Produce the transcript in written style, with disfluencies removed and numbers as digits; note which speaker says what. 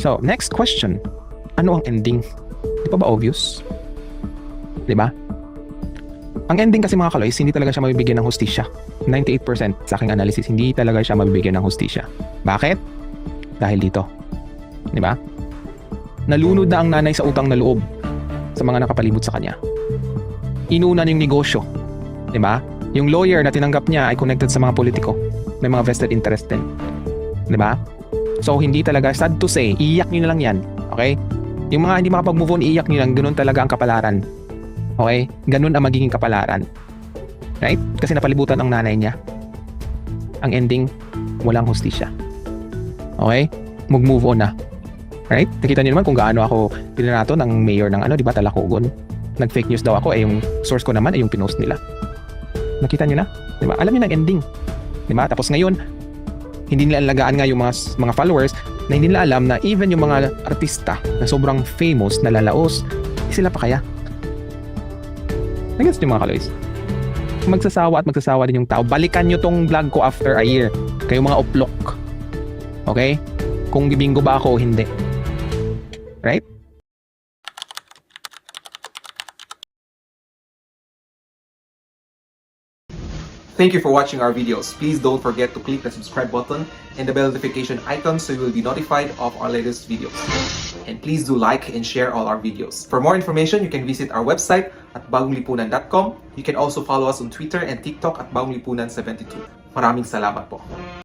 Speaker 1: So, next question. Ano ang ending? Di pa ba obvious? Di ba? Ang ending kasi mga kaloys, hindi talaga siya mabibigyan ng hustisya. 98% sa aking analysis, hindi talaga siya mabibigyan ng hustisya. Bakit? Dahil dito. Di ba? Nalunod na ang nanay sa utang na loob sa mga nakapalibot sa kanya. Inunan yung negosyo. Di ba? Yung lawyer na tinanggap niya ay connected sa mga politiko. May mga vested interest din. Di ba? So, hindi talaga, sad to say, iiyak nyo na lang yan. Okay? Yung mga hindi makapag-move on, iiyak nyo lang. Ganun talaga ang kapalaran. Okay? Ganun ang magiging kapalaran. Right? Kasi napalibutan ang nanay niya. Ang ending, walang hustisya. Okay? Mag-move on na. Right? Nakita niyo naman kung gaano ako tinanato ng mayor ng di ba, Talacogon. Nag-fake news daw ako, yung source ko naman ay yung pinost nila. Nakita niyo na? Di ba? Alam niyo ng ending. Di ba? Tapos ngayon, hindi nila alagaan nga yung mga followers na hindi nila alam na even yung mga artista na sobrang famous, nalalaos, sila pa kaya? Nagets niyo mga kaloys? Magsasawa din yung tao. Balikan nyo tong vlog ko after a year. Kayo mga uplok. Okay? Kung bibinggo ba ako o hindi. Right?
Speaker 2: Thank you for watching our videos. Please don't forget to click the subscribe button and the bell notification icon so you will be notified of our latest videos. And please do like and share all our videos. For more information, you can visit our website at bagonglipunan.com. You can also follow us on Twitter and TikTok at bagonglipunan72. Maraming salamat po.